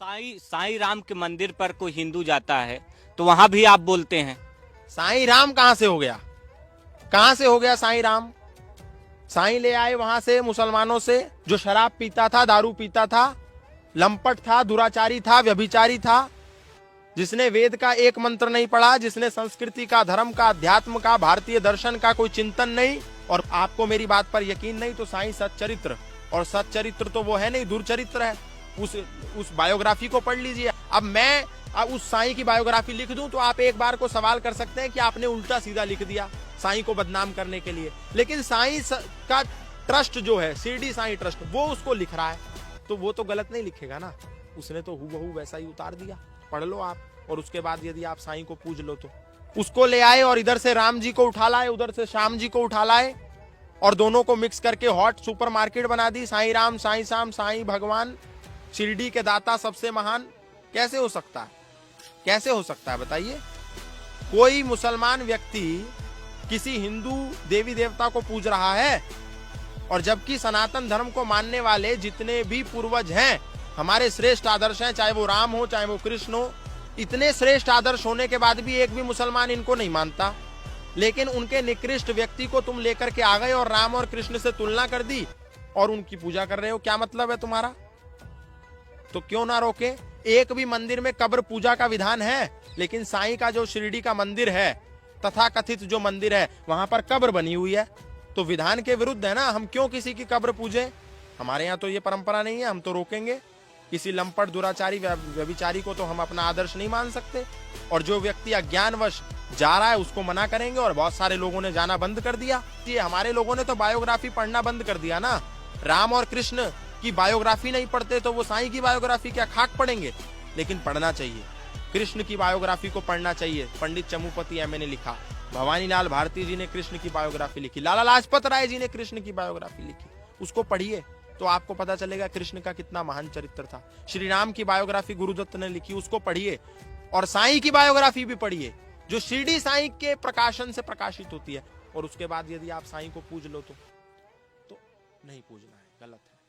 साईं राम के मंदिर पर कोई हिंदू जाता है तो वहां भी आप बोलते हैं। साईं राम कहां से हो गया? कहां से हो गया साईं राम? साईं ले आए वहां से मुसलमानों से, जो शराब पीता था, दारू पीता था, लंपट था, दुराचारी था, व्यभिचारी था, जिसने वेद का एक मंत्र नहीं पढ़ा, जिसने संस्कृति का, धर्म का, अध्यात्म का, भारतीय दर्शन का कोई चिंतन नहीं। और आपको मेरी बात पर यकीन नहीं तो साईं सच्चरित्र, और सच्चरित्र तो वो है नहीं, दुर्चरित्र है, उस बायोग्राफी को पढ़ लीजिए। अब मैं उस साईं की बायोग्राफी लिख दूं तो आप एक बार को सवाल कर सकते हैं कि आपने उल्टा सीधा लिख दिया साईं को बदनाम करने के लिए। लेकिन साईं का ट्रस्ट जो है, शिरडी साईं ट्रस्ट, वो उसको लिख रहा है, तो वो तो गलत नहीं लिखेगा ना, उसने तो हूबहू वैसा ही उतार दिया। पढ़ लो आप, और उसके बाद यदि आप साईं को पूज लो तो उसको ले आए और इधर से राम जी को उठा लाए, उधर से श्याम जी को उठा लाए, और दोनों को मिक्स करके हॉट सुपरमार्केट बना दी। साईं राम, साईं श्याम, साईं भगवान, शिरडी के दाता सबसे महान। कैसे हो सकता है? कैसे हो सकता है बताइए? कोई मुसलमान व्यक्ति किसी हिंदू देवी देवता को पूज रहा है, और जबकि सनातन धर्म को मानने वाले जितने भी पूर्वज हैं, हमारे श्रेष्ठ आदर्श हैं, चाहे वो राम हो, चाहे वो कृष्ण हो, इतने श्रेष्ठ आदर्श होने के बाद भी एक भी मुसलमान इनको नहीं मानता। लेकिन उनके निकृष्ट व्यक्ति को तुम लेकर के आ गए और राम और कृष्ण से तुलना कर दी और उनकी पूजा कर रहे हो। क्या मतलब है तुम्हारा? तो क्यों ना रोके? एक भी मंदिर में कब्र पूजा का विधान है, लेकिन साईं का जो शिरडी का मंदिर है, तथाकथित जो मंदिर है, वहां पर कब्र बनी हुई है, तो विधान के विरुद्ध है ना। हम क्यों किसी की कब्र पूजे? हमारे यहाँ तो ये परंपरा नहीं है, हम तो रोकेंगे। किसी लंपट, दुराचारी, व्यभिचारी को तो हम अपना आदर्श नहीं मान सकते, और जो व्यक्ति अज्ञानवश जा रहा है उसको मना करेंगे। और बहुत सारे लोगों ने जाना बंद कर दिया। ये हमारे लोगों ने तो बायोग्राफी पढ़ना बंद कर दिया ना। राम और कृष्ण की बायोग्राफी नहीं पढ़ते तो वो साईं की बायोग्राफी क्या खाक पढ़ेंगे? लेकिन पढ़ना चाहिए, कृष्ण की बायोग्राफी को पढ़ना चाहिए। पंडित चमुपति एमए ने लिखा, भवानीलाल भारती जी ने कृष्ण की बायोग्राफी लिखी, लाला लाजपत राय जी ने कृष्ण की बायोग्राफी लिखी। उसको पढ़िए तो आपको पता चलेगा कृष्ण का कितना महान चरित्र था। श्री राम की बायोग्राफी गुरुदत्त ने लिखी, उसको पढ़िए। और साईं की बायोग्राफी भी पढ़िए, जो शिरडी साईं के प्रकाशन से प्रकाशित होती है। और उसके बाद यदि आप साईं को पूज लो तो नहीं पूजना है, गलत है।